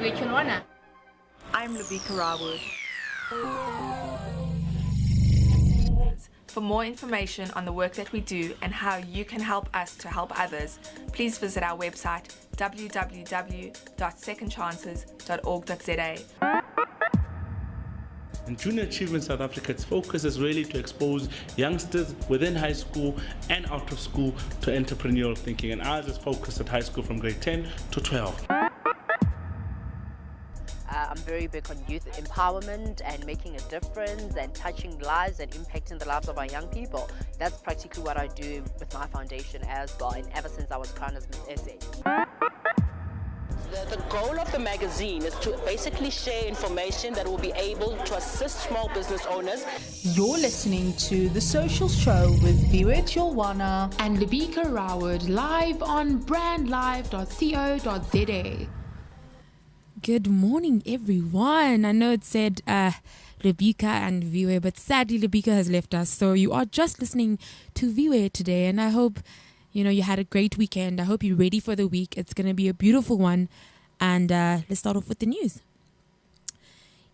Viwe Chilwana. I'm Labika Rawood. For more information on the work that we do and how you can help us to help others, please visit our website www.secondchances.org.za. In Junior Achievement South Africa, its focus is really to expose youngsters within high school and out of school to entrepreneurial thinking, and ours is focused at high school from grade 10 to 12. I'm very big on youth empowerment and making a difference and touching lives and impacting the lives of our young people. That's practically what I do with my foundation as well, and ever since I was crowned as Miss SA. The goal of the magazine is to basically share information that will be able to assist small business owners. You're listening to The Social Show with Viwe Chilwana And Labika Rawood, live on brandlive.co.za. Good morning, everyone. I know it said Labika and Viwe, but sadly Labika has left us. So you are just listening to Viwe today, and I hope you had a great weekend. I hope you're ready for the week. It's going to be a beautiful one. And let's start off with the news.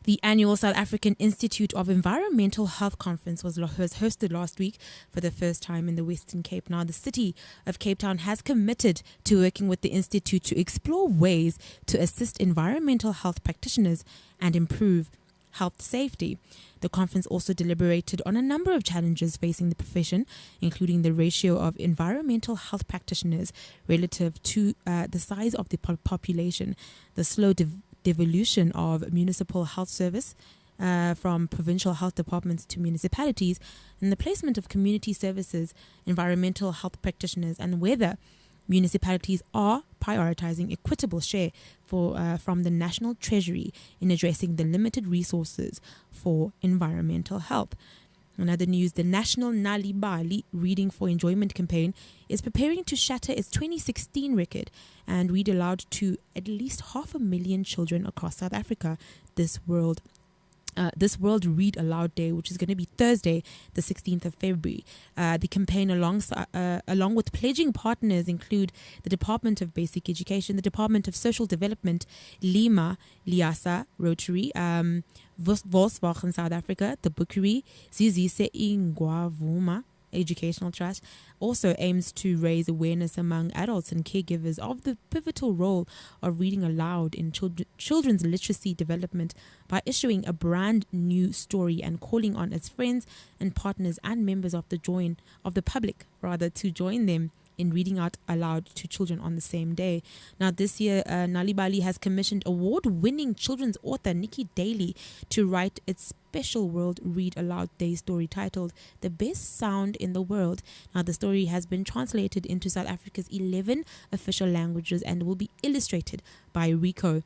The annual South African Institute of Environmental Health Conference was hosted last week for the first time in the Western Cape. Now, the city of Cape Town has committed to working with the Institute to explore ways to assist environmental health practitioners and improve health safety. The conference also deliberated on a number of challenges facing the profession, including the ratio of environmental health practitioners relative to the size of the population, the slow devolution of municipal health service from provincial health departments to municipalities, and the placement of community services, environmental health practitioners, and whether municipalities are prioritizing equitable share from the National Treasury in addressing the limited resources for environmental health. In other news, the National Nali Bali Reading for Enjoyment campaign is preparing to shatter its 2016 record and read aloud to at least 500,000 children across South Africa this World Read Aloud Day, which is going to be Thursday, the 16th of February. The campaign, along with pledging partners, include the Department of Basic Education, the Department of Social Development, Lima, Liasa, Rotary, Volkswagen South Africa, the Bookery, Zizise Ingwavuma Educational Trust, also aims to raise awareness among adults and caregivers of the pivotal role of reading aloud in children's literacy development by issuing a brand new story and calling on its friends and partners and members of the public to join them in reading out aloud to children on the same day. Now, this year, Nali Bali has commissioned award-winning children's author Nikki Daly to write its special World Read Aloud Day story titled The Best Sound in the World. Now, the story has been translated into South Africa's 11 official languages and will be illustrated by Rico.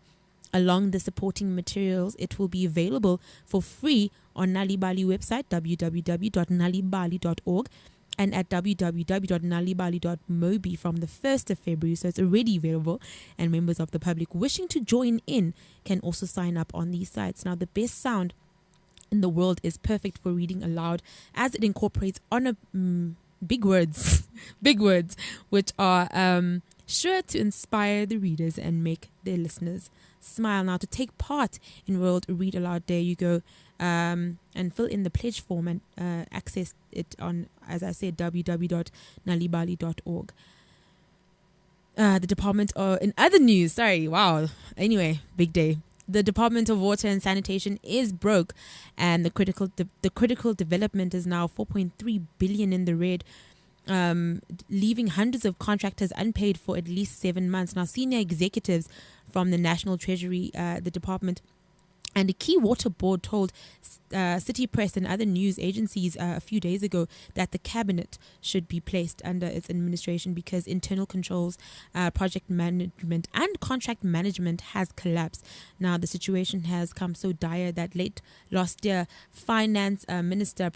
Along the supporting materials, it will be available for free on Nali Bali website, www.nalibali.org, and at www.nalibali.mobi from the 1st of February. So it's already available, and members of the public wishing to join in can also sign up on these sites. Now, the best sound in the world is perfect for reading aloud as it incorporates big words, which are sure to inspire the readers and make their listeners smile. Now, to take part in World Read Aloud Day, you go and fill in the pledge form and access it on, as I said, www.nalibali.org. The Department of, in other news, anyway, big day. The Department of Water and Sanitation is broke, and the critical development is now 4.3 billion in the red, leaving hundreds of contractors unpaid for at least 7 months. Now, senior executives from the National Treasury, the department, and the Key Water Board told City Press and other news agencies a few days ago that the cabinet should be placed under its administration because internal controls, project management and contract management has collapsed. Now, the situation has come so dire that late last year, Finance Minister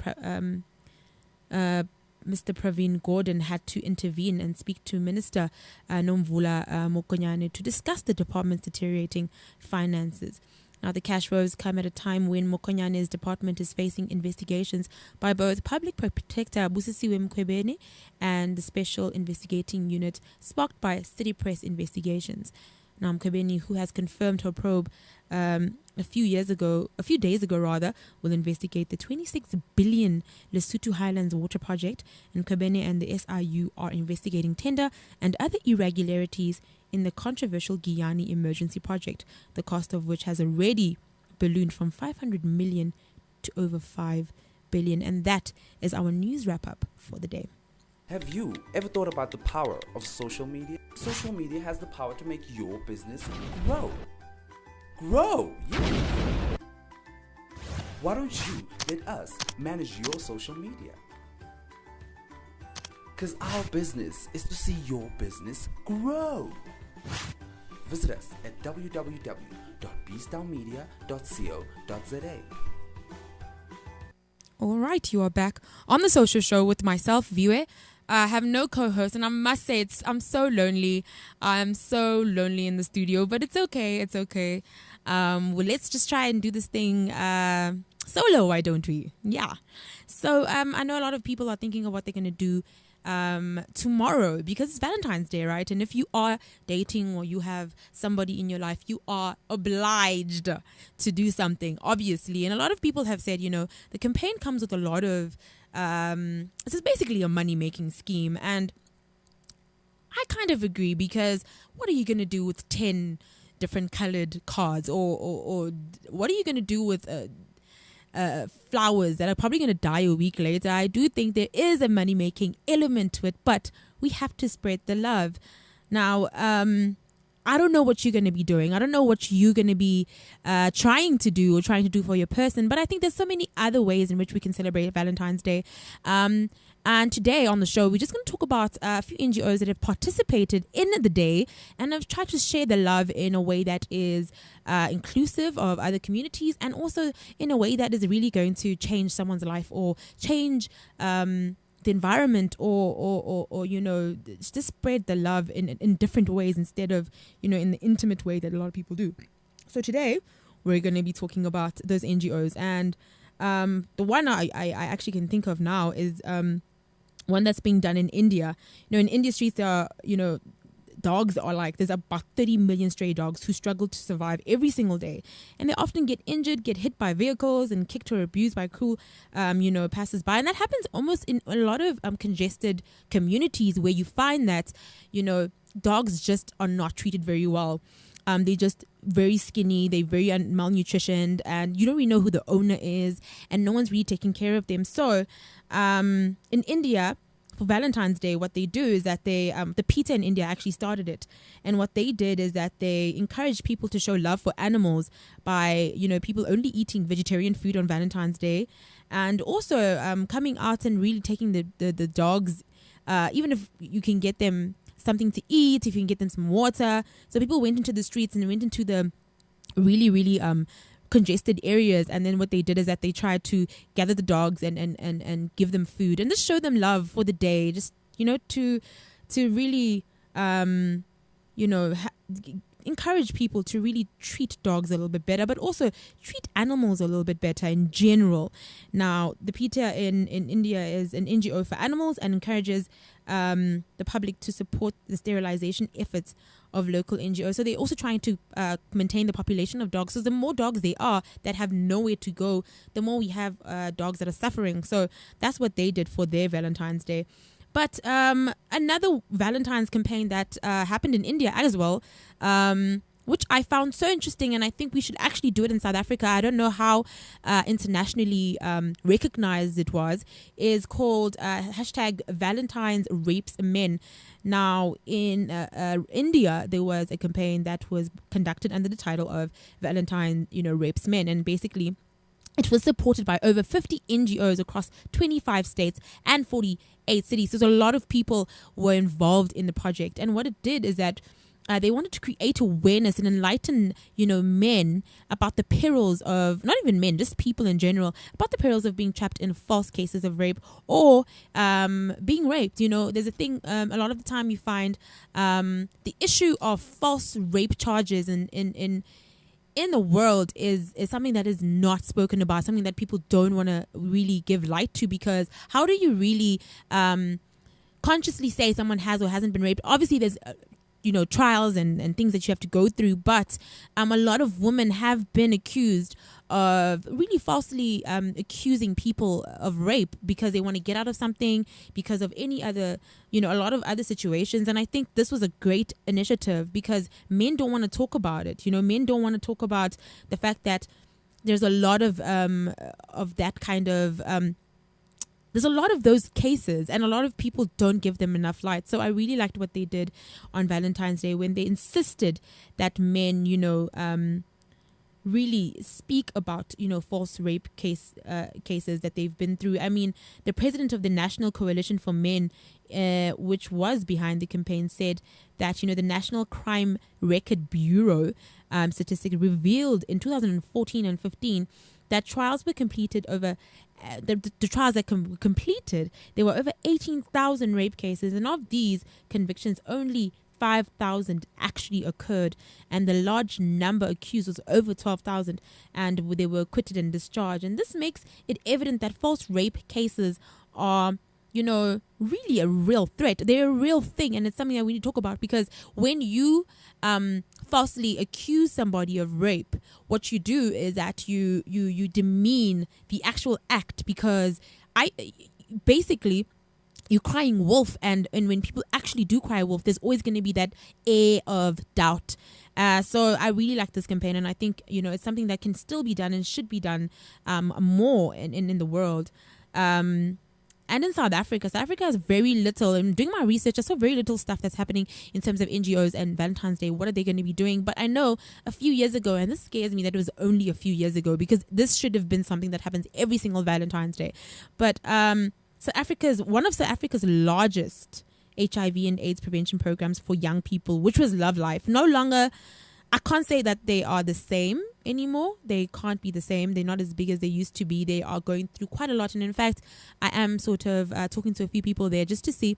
Mr. Pravin Gordhan had to intervene and speak to Minister Nomvula Mokonyane to discuss the department's deteriorating finances. Now, the cash woes come at a time when Mokonyane's department is facing investigations by both Public Protector Busisiwe Mkhwebane and the Special Investigating Unit, sparked by City Press investigations. Mkhwebane, who has confirmed her probe a few days ago, will investigate the 26 billion Lesotho Highlands water project. And Mkhwebane and the SIU are investigating tender and other irregularities in the controversial Giyani emergency project, the cost of which has already ballooned from 500 million to over 5 billion. And that is our news wrap up for the day. Have you ever thought about the power of social media? Social media has the power to make your business grow. Grow! Yeah. Why don't you let us manage your social media? Because our business is to see your business grow. Visit us at www.bstownmedia.co.za. All right, you are back on the social show with myself, Viwe. I have no co-host, and I must say I'm so lonely. I'm so lonely in the studio, but it's okay. It's okay. Well, let's just try and do this thing solo, why don't we? Yeah. So I know a lot of people are thinking of what they're going to do tomorrow, because it's Valentine's Day, right? And if you are dating or you have somebody in your life, you are obliged to do something, obviously. And a lot of people have said, the campaign comes with a lot of this is basically a money-making scheme, and I kind of agree, because what are you going to do with 10 different colored cards, or what are you going to do with flowers that are probably going to die a week later? I do think there is a money-making element to it, but we have to spread the love. Now, I don't know what you're going to be doing. I don't know what you're going to be trying to do for your person. But I think there's so many other ways in which we can celebrate Valentine's Day. And today on the show, we're just going to talk about a few NGOs that have participated in the day and have tried to share the love in a way that is inclusive of other communities, and also in a way that is really going to change someone's life, or change the environment, or just spread the love in different ways, instead of in the intimate way that a lot of people do. So today we're going to be talking about those NGOs, and the one I actually can think of now is one that's being done in India. In India streets, there are dogs are there's about 30 million stray dogs who struggle to survive every single day, and they often get injured, get hit by vehicles, and kicked or abused by cruel passers-by. And that happens almost in a lot of congested communities, where you find that dogs just are not treated very well. They're just very skinny, they're very malnutritioned, and you don't really know who the owner is, and no one's really taking care of them. So in India, for Valentine's Day, what they do is that the PETA in India actually started it. And what they did is that they encouraged people to show love for animals by, people only eating vegetarian food on Valentine's Day. And also coming out and really taking the dogs, even if you can get them something to eat, if you can get them some water. So people went into the streets and went into the really, really congested areas, and then what they did is that they tried to gather the dogs and give them food and just show them love for the day, just to really encourage people to really treat dogs a little bit better, but also treat animals a little bit better in general. Now, the PETA in India is an NGO for animals and encourages the public to support the sterilization efforts of local NGOs. So they're also trying to maintain the population of dogs. So the more dogs there are that have nowhere to go, the more we have dogs that are suffering. So that's what they did for their Valentine's Day. But another Valentine's campaign that happened in India as well, which I found so interesting, and I think we should actually do it in South Africa. I don't know how internationally recognized it was, is called hashtag Valentine's Rapes Men. Now, in India, there was a campaign that was conducted under the title of Valentine, Rapes Men, and basically it was supported by over 50 NGOs across 25 states and 48 cities. So a lot of people were involved in the project. And what it did is that they wanted to create awareness and enlighten, men about the perils of, not even men, just people in general, about the perils of being trapped in false cases of rape or being raped. There's a thing, a lot of the time you find the issue of false rape charges in the world is something that is not spoken about, something that people don't want to really give light to, because how do you really consciously say someone has or hasn't been raped? Obviously, there's trials and things that you have to go through. But a lot of women have been accused of really falsely accusing people of rape because they want to get out of something, because of any other, a lot of other situations. And I think this was a great initiative because men don't want to talk about it. Men don't want to talk about the fact that there's a lot of that kind of there's a lot of those cases, and a lot of people don't give them enough light. So I really liked what they did on Valentine's Day when they insisted that men, really speak about, false rape cases that they've been through. I mean, the president of the National Coalition for Men, which was behind the campaign, said that, the National Crime Record Bureau statistic revealed in 2014 and 15 that trials were completed over the trials that were completed, there were over 18,000 rape cases, and of these convictions, only 5,000 actually occurred, and the large number accused was over 12,000, and they were acquitted and discharged. And this makes it evident that false rape cases are, really a real threat. They're a real thing, and it's something that we need to talk about, because when you falsely accuse somebody of rape, what you do is that you demean the actual act, because basically you're crying wolf, and when people actually do cry wolf, there's always going to be that air of doubt. So I really like this campaign, and I think it's something that can still be done and should be done more in the world. And in South Africa has very little, and doing my research, I saw very little stuff that's happening in terms of NGOs and Valentine's Day. What are they going to be doing? But I know a few years ago, and this scares me that it was only a few years ago, because this should have been something that happens every single Valentine's Day. But South Africa's one of South Africa's largest HIV and AIDS prevention programs for young people, which was Love Life, no longer, I can't say that they are the same anymore. They can't be the same. They're not as big as they used to be. They are going through quite a lot. And in fact, I am sort of talking to a few people there just to see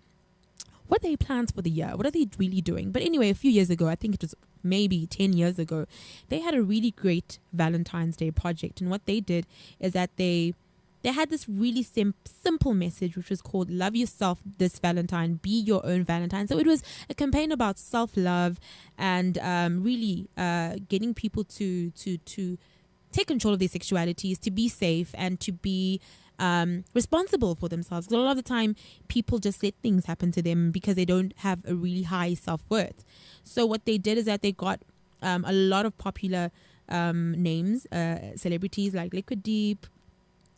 what are their plans for the year. What are they really doing? But anyway, a few years ago, I think it was maybe 10 years ago, they had a really great Valentine's Day project. And what they did is that they had this really simple message, which was called Love Yourself This Valentine, Be Your Own Valentine. So it was a campaign about self-love and really getting people to take control of their sexualities, to be safe and to be responsible for themselves. Because a lot of the time, people just let things happen to them because they don't have a really high self-worth. So what they did is that they got a lot of popular names, celebrities like Liquid Deep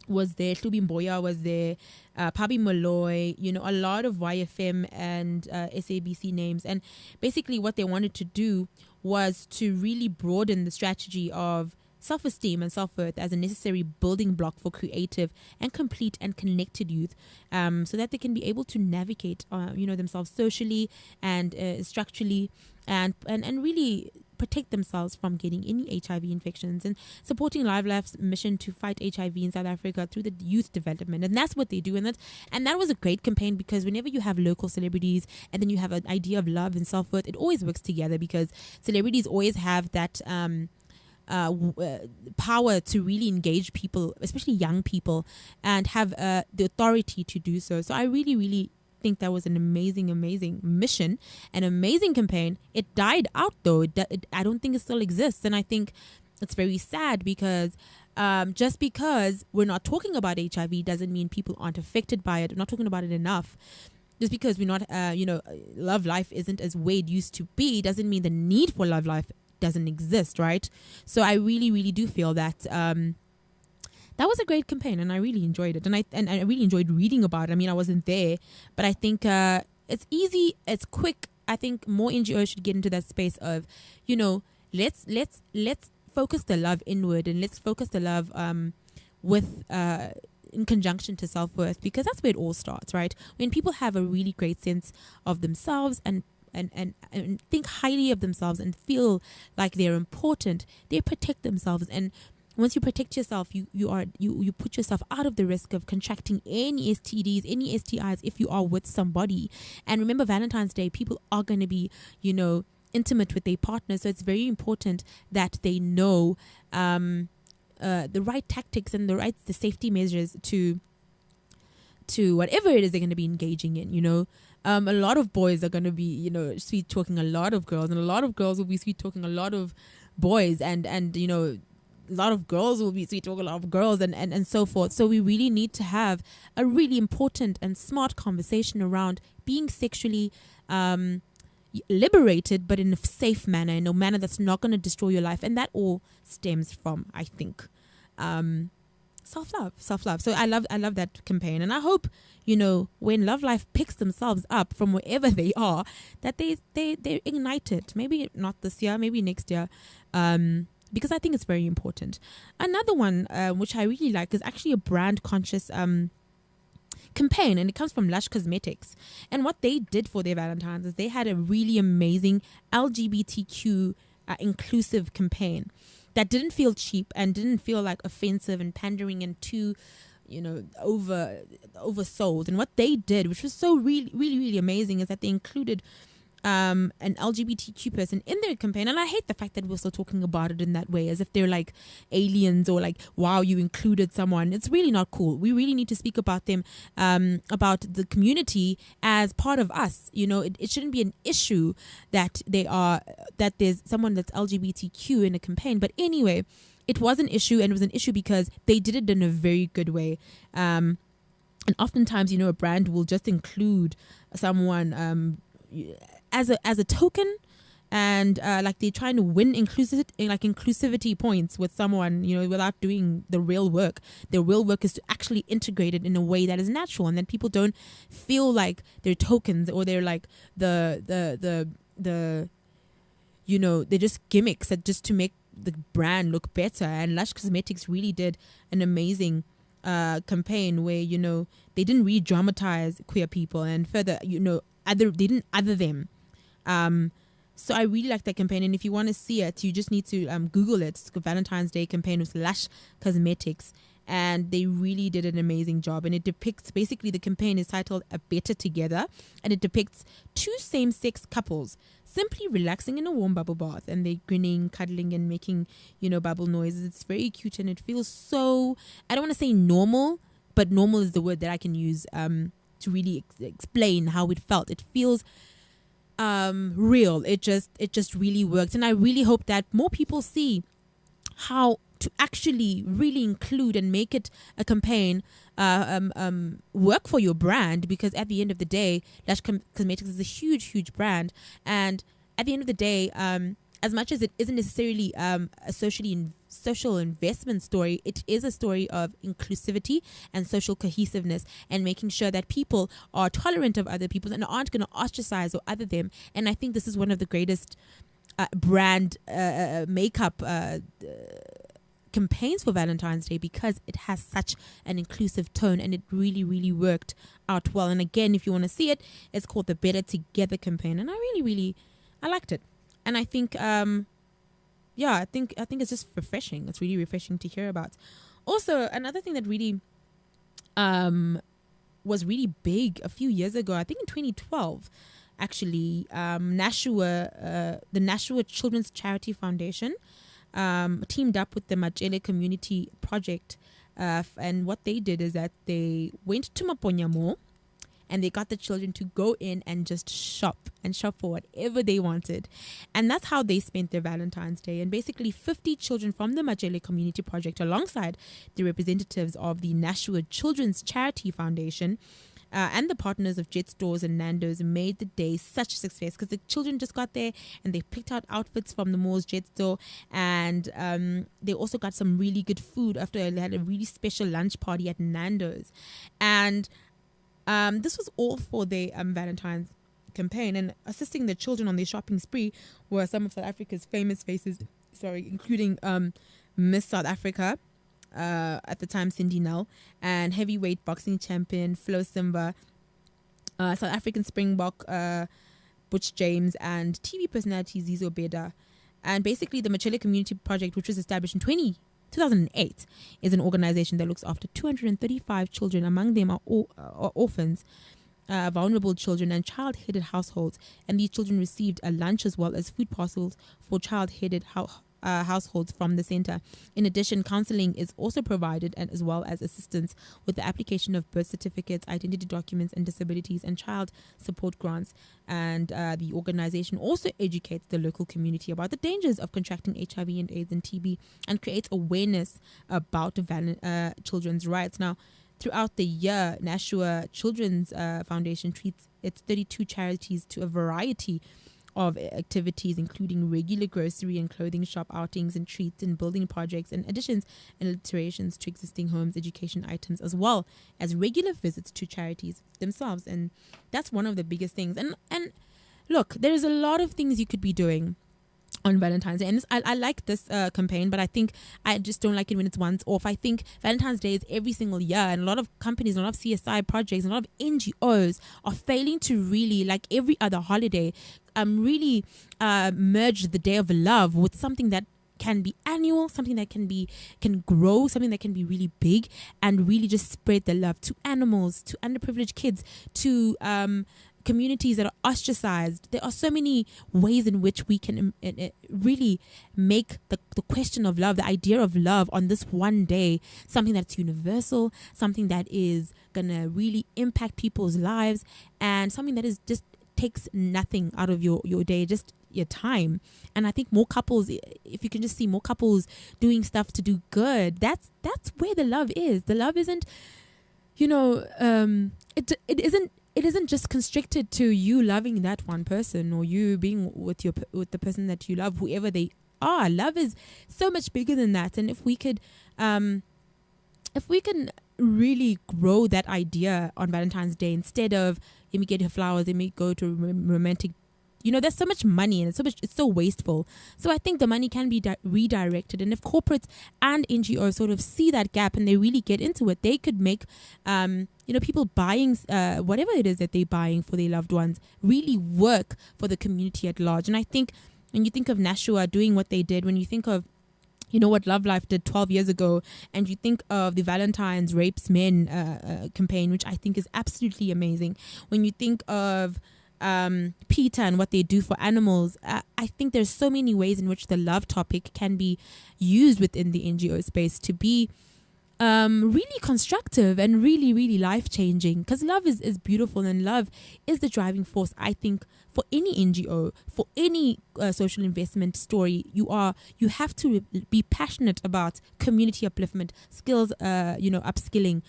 was there, Hlubi Mboya was there, Pabi Molloy, a lot of YFM and SABC names. And basically what they wanted to do was to really broaden the strategy of self-esteem and self-worth as a necessary building block for creative and complete and connected youth, so that they can be able to navigate themselves socially and structurally and really protect themselves from getting any HIV infections, and supporting Live Life's mission to fight HIV in South Africa through the youth development. And that's what they do. And that was a great campaign, because whenever you have local celebrities and then you have an idea of love and self-worth, it always works together, because celebrities always have that power to really engage people, especially young people, and have the authority to do so. So I really, really think that was an amazing mission, an amazing campaign. It died out though. I don't think it still exists, and I think it's very sad, because just because we're not talking about HIV doesn't mean people aren't affected by it. We're not talking about it enough. Just because we're not, Love Life isn't as Wade used to be, doesn't mean the need for Love Life doesn't exist, right? So I really, really do feel that that was a great campaign, and I really enjoyed it, and I really enjoyed reading about it. I mean, I wasn't there, but I think it's easy, it's quick. I think more NGOs should get into that space of, let's focus the love inward, and let's focus the love with in conjunction to self-worth, because that's where it all starts, right? When people have a really great sense of themselves and think highly of themselves and feel like they're important, they protect themselves. And once you protect yourself, you put yourself out of the risk of contracting any STDs, any STIs if you are with somebody. And remember, Valentine's Day, people are going to be, intimate with their partner. So it's very important that they know the right tactics and the safety measures to whatever it is they're going to be engaging in, A lot of boys are going to be, sweet talking a lot of girls, and a lot of girls will be sweet talking a lot of boys, and a lot of girls will be sweet talking a lot of girls, and so forth. So we really need to have a really important and smart conversation around being sexually liberated, but in a safe manner, in a manner that's not going to destroy your life. And that all stems from, I think, self-love. So I love that campaign, and I hope when Love Life picks themselves up from wherever they are, that they're ignited. Maybe not this year, maybe next year, because I think it's very important. Another one which I really like is actually a brand conscious campaign, and it comes from Lush Cosmetics. And what they did for their Valentines is they had a really amazing LGBTQ inclusive campaign that didn't feel cheap and didn't feel like offensive and pandering and too oversold. And what they did, which was so really amazing, is that they included an LGBTQ person in their campaign. And I hate the fact that we're still talking about it in that way, as if they're like aliens, or like, wow, you included someone. It's really not cool. We really need to speak about them, about the community as part of us. It shouldn't be an issue that there's someone that's LGBTQ in a campaign. But anyway, it was an issue, and it was an issue because they did it in a very good way. And oftentimes, a brand will just include someone as a token, and like they're trying to win inclusivity points with someone, without doing the real work. The real work is to actually integrate it in a way that is natural, and then people don't feel like they're tokens, or they're like they're just gimmicks that just to make the brand look better. And Lush Cosmetics really did an amazing campaign where they didn't re-dramatize queer people, and further they didn't other them. So I really like that campaign, and if you want to see it, you just need to Google it. It's a Valentine's Day campaign with Lush Cosmetics, and they really did an amazing job. And it depicts, basically the campaign is titled A Better Together, and it depicts two same-sex couples simply relaxing in a warm bubble bath, and they're grinning, cuddling, and making bubble noises. It's very cute, and it feels so, I don't want to say normal, but normal is the word that I can use to really explain how it felt. It feels real. It just really worked, and I really hope that more people see how to actually really include and make it a campaign work for your brand, because at the end of the day, Lush Cosmetics is a huge brand, and at the end of the day, as much as it isn't necessarily a social investment story, it is a story of inclusivity and social cohesiveness, and making sure that people are tolerant of other people and aren't going to ostracize or other them. And I think this is one of the greatest brand makeup campaigns for Valentine's Day, because it has such an inclusive tone, and it really worked out well. And again, if you want to see it, it's called the Better Together campaign, and I really liked it. And I think I think it's just refreshing. It's really refreshing to hear about. Also, another thing that really was really big a few years ago, I think in 2012 actually, the Nashua Children's Charity Foundation teamed up with the Majele Community Project, and what they did is that they went to Maponya Mall, and they got the children to go in and just shop for whatever they wanted. And that's how they spent their Valentine's Day. And basically 50 children from the Majele Community Project, alongside the representatives of the Nashua Children's Charity Foundation, and the partners of Jet Stores and Nando's, made the day such a success, because the children just got there and they picked out outfits from the mall's Jet Store, and they also got some really good food after they had a really special lunch party at Nando's. And this was all for their Valentine's campaign. And assisting the children on their shopping spree were some of South Africa's famous faces, including Miss South Africa, at the time Cindy Nell, and heavyweight boxing champion Flo Simba, South African Springbok Butch James, and TV personality Zizo Beda. And basically the Majele Community Project, which was established in 2008, is an organization that looks after 235 children. Among them are orphans, vulnerable children, and child-headed households. And these children received a lunch as well as food parcels for child-headed households from the center. In addition, counseling is also provided, and as well as assistance with the application of birth certificates, identity documents, and disabilities and child support grants. And the organization also educates the local community about the dangers of contracting HIV and AIDS and TB, and creates awareness about children's rights. Now, throughout the year, Nashua Children's Foundation treats its 32 charities to a variety of activities, including regular grocery and clothing shop outings and treats and building projects and additions and alterations to existing homes, education items, as well as regular visits to charities themselves. And that's one of the biggest things. And look, there's a lot of things you could be doing on Valentine's Day, and I like this campaign, but I think I just don't like it when it's once off. I think Valentine's Day is every single year, and a lot of companies, a lot of CSI projects, and a lot of NGOs are failing to really, like every other holiday, really merge the day of love with something that can be annual, something that can grow, something that can be really big, and really just spread the love to animals, to underprivileged kids, to communities that are ostracized. There are so many ways in which we can really make the question of love, the idea of love on this one day, something that's universal, something that is gonna really impact people's lives, and something that is just takes nothing out of your day, just your time. And I think more couples, if you can just see more couples doing stuff to do good, that's where the love is. The love isn't, it isn't just constricted to you loving that one person, or you being with the person that you love, whoever they are. Love is so much bigger than that. And if we can really grow that idea on Valentine's Day, instead of let me get her flowers, let me go to a romantic, there's so much money, and it's so wasteful. So I think the money can be redirected. And if corporates and NGOs sort of see that gap and they really get into it, they could make, people buying whatever it is that they're buying for their loved ones really work for the community at large. And I think when you think of Nashua doing what they did, when you think of what Love Life did 12 years ago, and you think of the Valentine's Rapes Men campaign, which I think is absolutely amazing. When you think of PETA and what they do for animals, I think there's so many ways in which the love topic can be used within the NGO space to be really constructive and really, really life-changing, because love is beautiful, and love is the driving force, I think, for any NGO, for any social investment story. You have to be passionate about community upliftment, skills, upskilling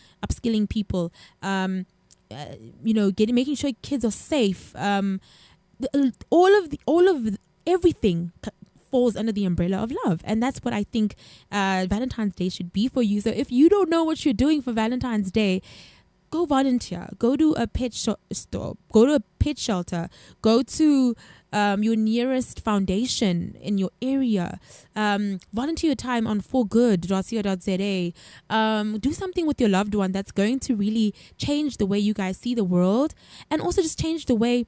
people, making sure kids are safe. Everything falls under the umbrella of love, and that's what I think Valentine's Day should be for you. So if you don't know what you're doing for Valentine's Day, go volunteer, go to a pet store, go to a pet shelter, go to your nearest foundation in your area, volunteer your time on forgood.co.za, do something with your loved one that's going to really change the way you guys see the world, and also just change the way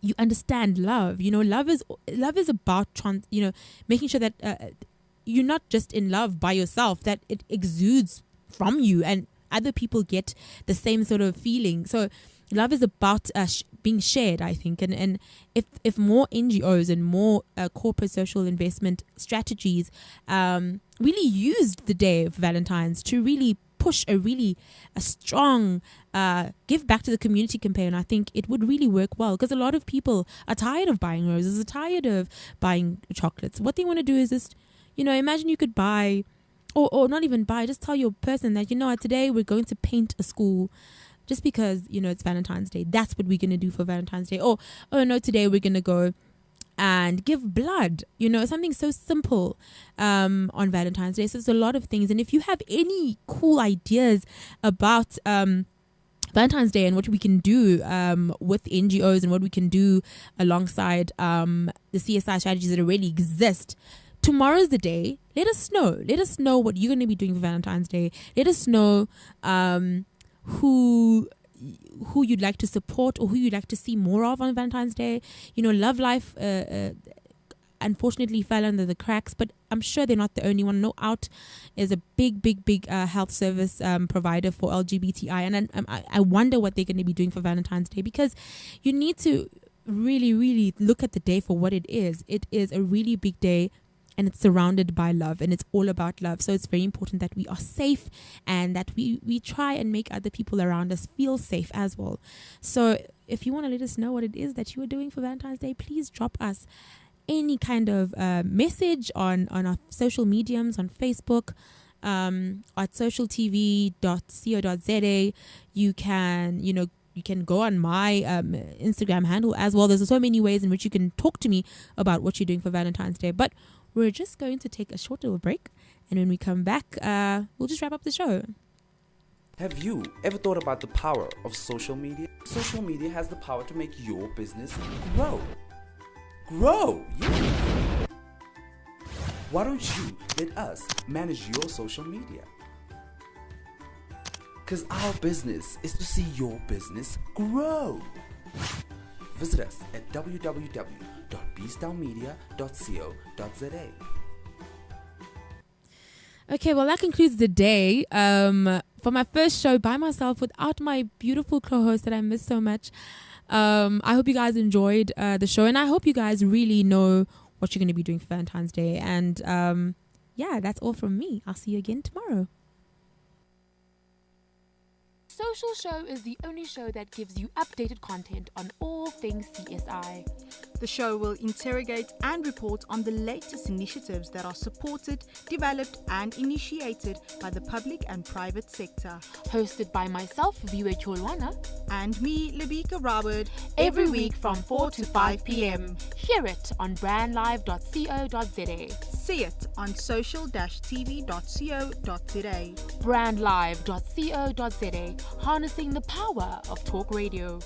you understand love. Love is about making sure that you're not just in love by yourself, that it exudes from you and other people get the same sort of feeling. So love is about being shared, I think. And if more NGOs and more corporate social investment strategies really used the day of Valentine's to really push a strong give back to the community campaign, I think it would really work well, because a lot of people are tired of buying roses, are tired of buying chocolates. What they want to do is just, imagine you could buy, or not even buy, just tell your person that, today we're going to paint a school just because, it's Valentine's Day. That's what we're going to do for Valentine's Day. Oh no, today we're going to go and give blood, something so simple on Valentine's Day. So there's a lot of things. And if you have any cool ideas about Valentine's Day and what we can do with NGOs and what we can do alongside the CSI strategies that already exist, tomorrow's the day. Let us know. Let us know what you're going to be doing for Valentine's Day. Let us know who you'd like to support or who you'd like to see more of on Valentine's Day. Love Life unfortunately fell under the cracks, but I'm sure they're not the only one. No Out is a big health service provider for LGBTI, and I wonder what they're going to be doing for Valentine's Day, because you need to really look at the day for what it is. It is a really big day, and it's surrounded by love, and it's all about love. So it's very important that we are safe and that we try and make other people around us feel safe as well. So if you want to let us know what it is that you are doing for Valentine's Day, please drop us any kind of message on our social mediums, on Facebook, at socialtv.co.za. You can go on my Instagram handle as well. There's so many ways in which you can talk to me about what you're doing for Valentine's Day. But we're just going to take a short little break, and when we come back, we'll just wrap up the show. Have you ever thought about the power of social media? Social media has the power to make your business grow. Grow! Yeah. Why don't you let us manage your social media? Because our business is to see your business grow. Visit us at www.bstownmedia.co.za. Okay, well, that concludes the day for my first show by myself without my beautiful co-host that I miss so much. I hope you guys enjoyed the show, and I hope you guys really know what you're going to be doing for Valentine's Day. And yeah, that's all from me. I'll see you again tomorrow. Social Show is the only show that gives you updated content on all things CSI. The show will interrogate and report on the latest initiatives that are supported, developed, and initiated by the public and private sector. Hosted by myself, Viwe Cholwana, And me, Lebika Robert, every week from 4 to 5 p.m. Hear it on brandlive.co.za. See it on social-tv.co.za. brandlive.co.za, harnessing the power of talk radio.